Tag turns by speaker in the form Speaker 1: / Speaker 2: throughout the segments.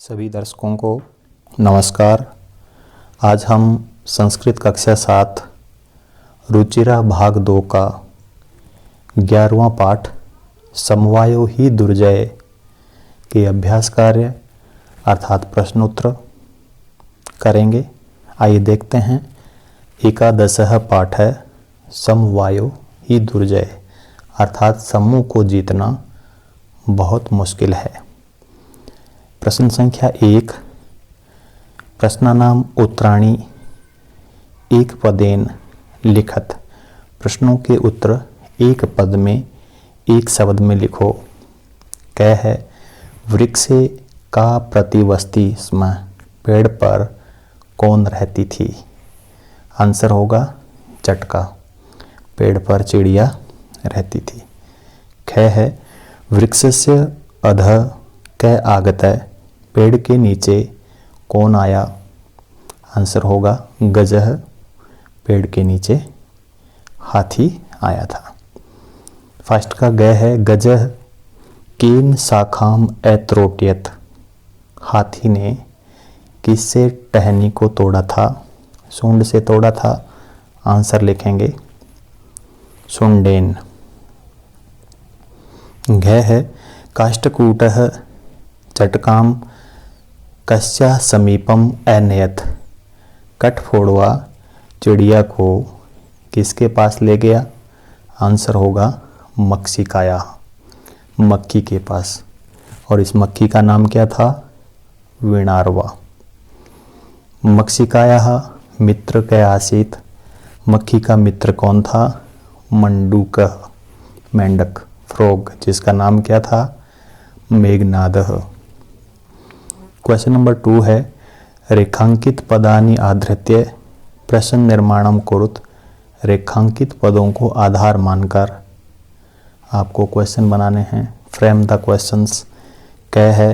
Speaker 1: सभी दर्शकों को नमस्कार। आज हम संस्कृत कक्षा 7 रुचिरा भाग 2 का 11वां पाठ समवायो ही दुर्जय के अभ्यास कार्य अर्थात प्रश्नोत्तर करेंगे। आइए देखते हैं। एकादशः पाठ है समवायो ही दुर्जय अर्थात समूह को जीतना बहुत मुश्किल है। प्रश्न संख्या 1। प्रश्नानाम उत्तराणि एक पदेन लिखत। प्रश्नों के उत्तर एक पद में एक शब्द में लिखो। क है वृक्षे का प्रतिवस्ति स्म। पेड़ पर कौन रहती थी? आंसर होगा चटका। पेड़ पर चिड़िया रहती थी। ख है वृक्षस्य अधः क आगतः। पेड़ के नीचे कौन आया? आंसर होगा गजः। पेड़ के नीचे हाथी आया था। फर्स्ट का ग है गजः केन शाखाम अत्रोट्यत। हाथी ने किससे टहनी को तोड़ा था? सूंड से तोड़ा था। आंसर लिखेंगे सुंडेन। घ है काष्ठकूटः चटकाम कस्या समीपम अनयत। कठफोड़वा चिड़िया को किसके पास ले गया? आंसर होगा मक्षिकाया, मक्खी के पास। और इस मक्खी का नाम क्या था? वीणारवा। मक्षिकायाः मित्र क आसीत्। मक्खी का मित्र कौन था? मंडूकः, मेंढक, फ्रॉग, जिसका नाम क्या था? मेघनादः। क्वेश्चन नंबर 2 है रेखांकित पदानि आधृत्य प्रश्न निर्माणम कुरुत। रेखांकित पदों को आधार मानकर आपको क्वेश्चन बनाने हैं। Frame the questions. क है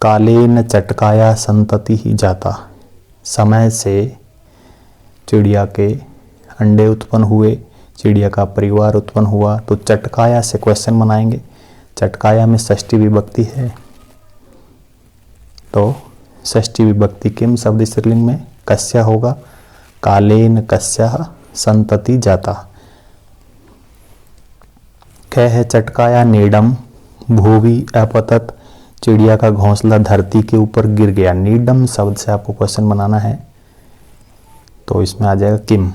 Speaker 1: कालेन चटकाया संतति ही जाता। समय से चिड़िया के अंडे उत्पन्न हुए, चिड़िया का परिवार उत्पन्न हुआ। तो चटकाया से क्वेश्चन बनाएंगे। चटकाया में षष्ठी विभक्ति है, तो षष्ठी विभक्ति किम शब्द स्त्रीलिंग में कस्या होगा। कालेन कस्या संतति जाता। क है चटकाया नीडम भूवि अपतत। चिड़िया का घोंसला धरती के ऊपर गिर गया। नीडम शब्द से आपको क्वेश्चन बनाना है, तो इसमें आ जाएगा किम।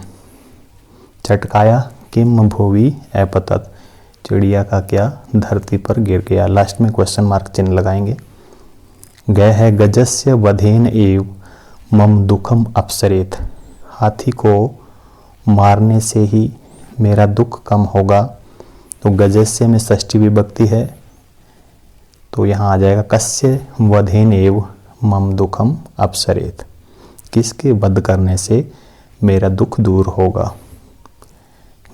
Speaker 1: चटकाया किम भूवि अपतत। चिड़िया का क्या धरती पर गिर गया। लास्ट में क्वेश्चन मार्क चिन्ह लगाएंगे। ग है गजस्य वधेन एव मम दुखम अपसरेत। हाथी को मारने से ही मेरा दुख कम होगा। तो गजस्य में षष्ठी विभक्ति है, तो यहाँ आ जाएगा कस्य वधेन एव मम दुखम अपसरेत। किसके वध करने से मेरा दुख दूर होगा।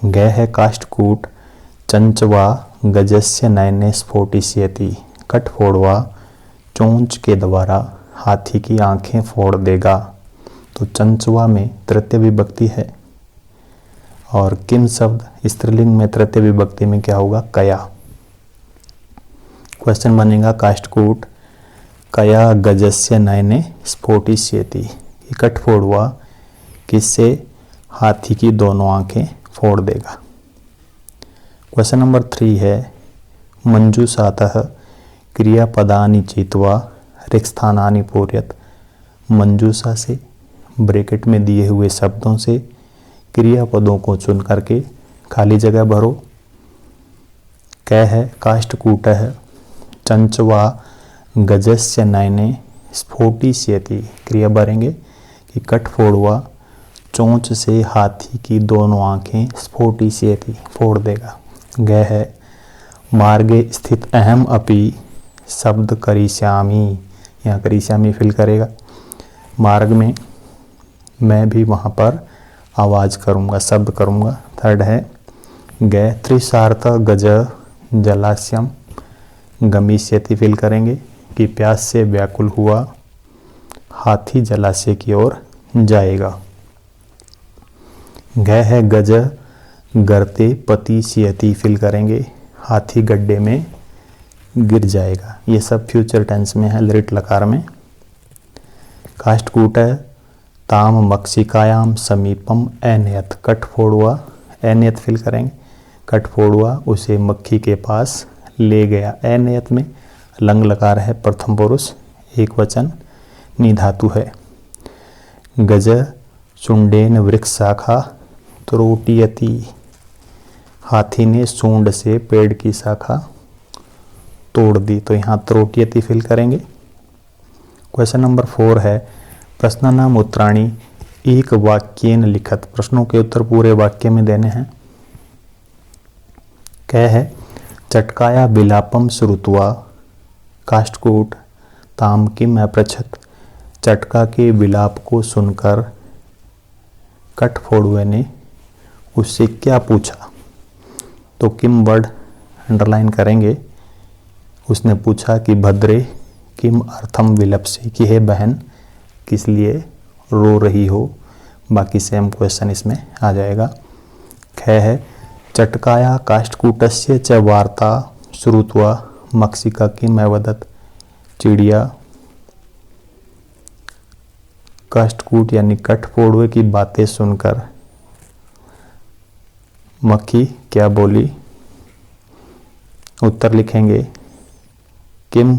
Speaker 1: ग है काष्ठकूट चंचवा गजस्य नयने स्फोटिष्यति। कठफोड़वा चोंच के द्वारा हाथी की आंखें फोड़ देगा। तो चंचवा में तृतीय विभक्ति है। और किम शब्द स्त्रीलिंग में तृतीय विभक्ति में क्या होगा? कया। क्वेश्चन बनेगा काष्ठकूट कया गजस्य नयने स्फोटिष्यति। कठफोड़वा किससे हाथी की दोनों आंखें फोड़ देगा। क्वेश्चन नंबर 3 है मंजूषातः क्रियापदानि चित्वा रिक्स्थानानि पूरयत। मंजूषा से ब्रैकेट में दिए हुए शब्दों से क्रियापदों को चुन करके खाली जगह भरो। क है काष्ठकूटः चंचवा गजस्य नयने स्फोटिष्यति। क्रिया भरेंगे कि कठफोड़वा चोंच से हाथी की दोनों आंखें स्फोटिष्यति फोड़ देगा। ग है मार्गे स्थित अहम अपि शब्द करिष्यामि। यहाँ करिष्यामि फिल करेगा। मार्ग में मैं भी वहाँ पर आवाज़ करूँगा, शब्द करूँगा। थर्ड है ग त्रिसार्थ गज जलास्यम गमिष्यति फिल करेंगे कि प्यास से व्याकुल हुआ हाथी जलाशय की ओर जाएगा। घ है गज गर्ते पतिष्यति फिल करेंगे। हाथी गड्ढे में गिर जाएगा। ये सब फ्यूचर टेंस में है, लृट लकार में। काष्ठकूट ताम मक्षिकायाम समीपम अनयत, कठफोड़ुआ, अनयत फिल करेंगे, कठफोड़ुआ उसे मक्खी के पास ले गया। अनयत में लंग लकार है, प्रथम पुरुष, एक वचन, नी धातु है। गज सुंडेन वृक्ष शाखा त्रोटियति, हाथी ने सूंड से पेड़ की शाखा तोड़ दी। तो यहाँ त्रोटियति फिल करेंगे। क्वेश्चन नंबर 4 है प्रश्नानाम उत्तराणी एक वाक्येन लिखत, प्रश्नों के उत्तर पूरे वाक्य में देने हैं। क्या है, चटकाया बिलापम श्रुत्वा काष्ठकूट ताम किम अपृच्छत, चटका के विलाप को सुनकर कठफोड़ुए ने उससे क्या पूछा। तो किम वर्ड अंडरलाइन करेंगे। उसने पूछा कि भद्रे किम अर्थम विलपसी, कि हे बहन किस लिए रो रही हो। बाकी सेम क्वेश्चन इसमें आ जाएगा। ख है चटकाया काष्ठकूटस्य च वार्ता श्रुत्वा मक्षिका किम अवदत्, चिड़िया काष्ठकूट यानी कठफोड़ुए की बातें सुनकर मक्खी क्या बोली। उत्तर लिखेंगे, किम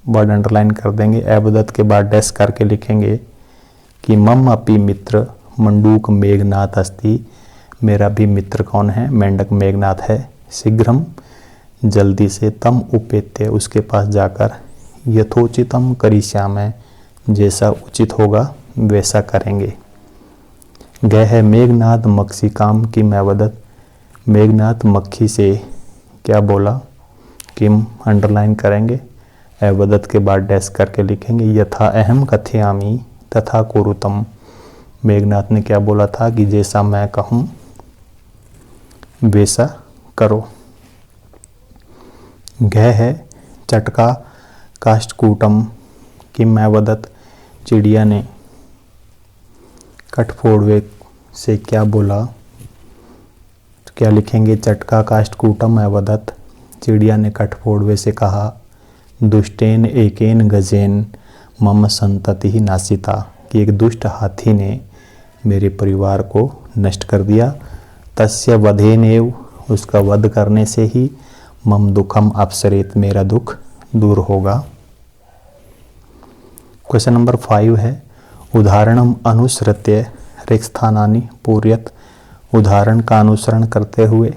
Speaker 1: वर्ड अंडरलाइन कर देंगे, अवदत के बाद डैश करके लिखेंगे कि मम अपि मित्र मंडूक मेघनाथ अस्ति, मेरा भी मित्र कौन है, मेंढक मेघनाथ है। शीघ्रम जल्दी से, तम उपेत्य उसके पास जाकर, यथोचितम करिष्यामि जैसा उचित होगा वैसा करेंगे। गह है मेघनाथ मक्षिकाम किम अवदत्, मेघनाथ मक्खी से क्या बोला। किम अंडरलाइन करेंगे, अवदत् के बाद डैश करके लिखेंगे, यथा अहम कथयामि तथा कुरुतम, मेघनाथ ने क्या बोला था कि जैसा मैं कहूँ वैसा करो। गह है चटका काष्ठकूटम किम अवदत्, चिड़िया ने कठफोड़ुए से क्या बोला। तो क्या लिखेंगे, चटका काष्ठकूटम अवदत्, चिड़िया ने कठफोड़ुए से कहा, दुष्टेन एकेन गजेन मम संतति नासिता, कि एक दुष्ट हाथी ने मेरे परिवार को नष्ट कर दिया। तस्य वधेनेव, उसका वध करने से ही मम दुखम अपसरेत, मेरा दुख दूर होगा। क्वेश्चन नंबर 5 है उदाहरणम अनुसृत्य रिक्तस्थानानि पूरयत, उदाहरण का अनुसरण करते हुए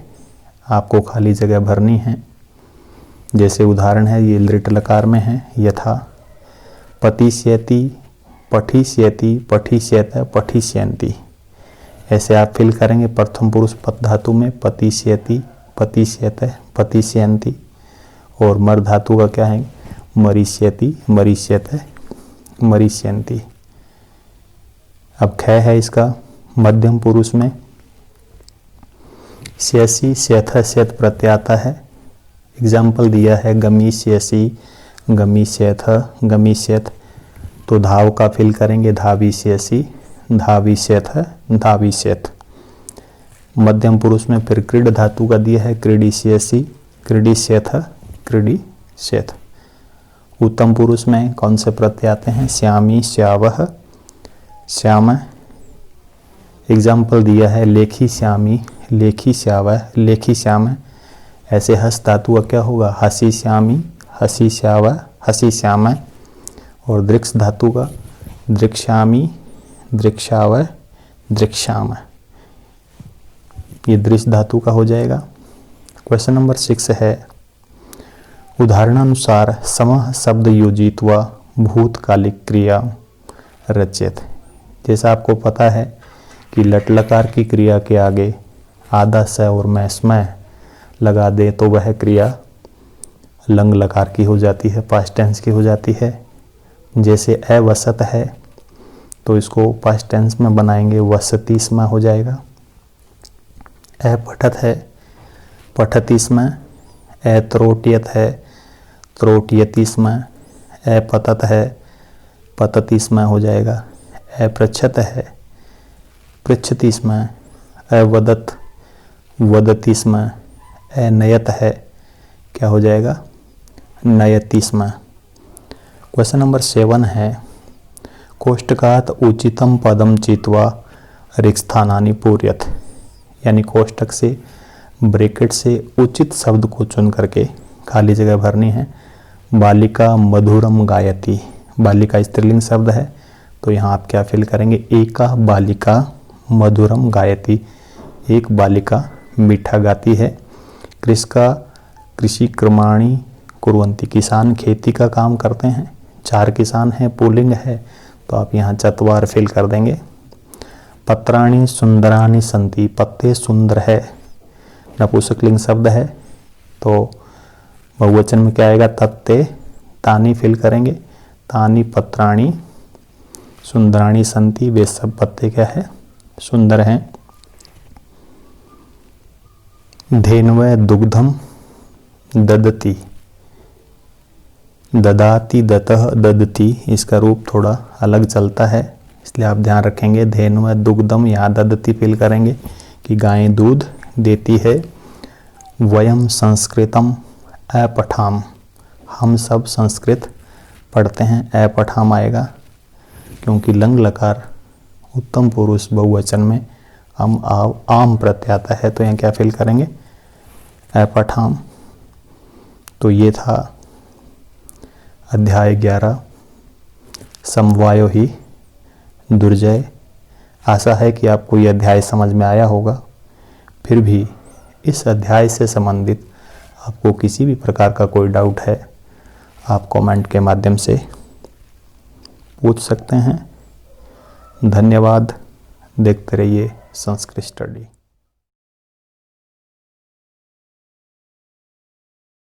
Speaker 1: आपको खाली जगह भरनी है। जैसे उदाहरण है, ये लृट लकार में है, यथा पतिष्यति पठिष्यति पठिष्यत पठिष्यन्ति, ऐसे आप फिल करेंगे। प्रथम पुरुष पद धातु में पतिष्यति पतिष्यत पतिष्यन्ति, और मर धातु का क्या है, मरिष्यति मरिष्यत मरिष्यन्ति। अब ख है इसका मध्यम पुरुष में, स्यसि स्यथ स्यथ प्रत्यय आता है। एग्जाम्पल दिया है गमीष्यसि गमीष्यथ गमीष्यथ, तो धाव का फिल करेंगे, धाविष्यसि धाविष्यथ धाविष्यथ। मध्यम पुरुष में फिर क्रीड धातु का दिया है, क्रीडिष्यसि क्रीडिष्यथ क्रीडिष्यथ। उत्तम पुरुष में कौन से प्रत्यय आते हैं, श्यामी श्यावह श्याम। एग्जाम्पल दिया है लेखी श्यामी लेखी श्यावह लेखी श्याम। ऐसे हस धातु का क्या होगा, हसी श्यामी हसी श्यावह हसी श्याम। और दृक्ष धातु का दृक्ष्यामी दृक्ष्यावह दृक्ष्याम, ये दृश्य धातु का हो जाएगा। क्वेश्चन नंबर 6 है उदाहरणानुसार समः शब्द योजित्वा भूतकालिक क्रिया रचयत। जैसा आपको पता है कि लट लकार की क्रिया के आगे आधा स और मैं स्मय लगा दे तो वह क्रिया लंग लकार की हो जाती है, पास्ट टेंस की हो जाती है। जैसे अवसत है तो इसको पास्ट टेंस में बनाएंगे, वसति स्मय हो जाएगा। अपठत है पठति स्मय, अत्रोट्यत है त्रोट्यति स्मय, अपतत है पतति स्मय हो जाएगा। अपृच्छत है पृच्छति स्मय, अवदत वदति स्मय, अनयत है क्या हो जाएगा, नयति स्म। क्वेश्चन नंबर 7 है कोष्टकात् उचितं पदम चित्वा रिक्स्थानानि पूरयत, यानी कोष्टक से ब्रैकेट से उचित शब्द को चुन करके खाली जगह भरनी है। बालिका मधुरम गायति, बालिका स्त्रीलिंग शब्द है तो यहाँ आप क्या फिल करेंगे, एका बालिका मधुरम गायति, एक बालिका मीठा गाती है। कृषका कृषि कर्माणि कुर्वन्ति, किसान खेती का काम करते हैं। 4 किसान हैं, पुल्लिंग है तो आप यहाँ चत्वार फिल कर देंगे। पत्राणि सुंदराणि सन्ति, पत्ते सुंदर है, नपुंसकलिंग शब्द है तो बहुवचन में क्या आएगा, तत्ते, तानी फिल करेंगे। तानी पत्राणि सुंदराणि सन्ति, वे सब पत्ते क्या है, सुंदर हैं। धेनवे दुग्धम ददति, ददाति दतः ददति, इसका रूप थोड़ा अलग चलता है इसलिए आप ध्यान रखेंगे। धेनवे दुग्धम, यहाँ ददति फिल करेंगे कि गायें दूध देती है। वयम संस्कृतम अपठाम, हम सब संस्कृत पढ़ते हैं। अपठाम आएगा क्योंकि लंग लकार उत्तम पुरुष बहुवचन में हम आम प्रत्यय आता है तो यहाँ क्या फिल करेंगे, अपठाम। तो ये था अध्याय 11 समवायो ही दुर्जय। आशा है कि आपको ये अध्याय समझ में आया होगा। फिर भी इस अध्याय से संबंधित आपको किसी भी प्रकार का कोई डाउट है आप कमेंट के माध्यम से पूछ सकते हैं। धन्यवाद। देखते रहिए संस्कृत स्टडी।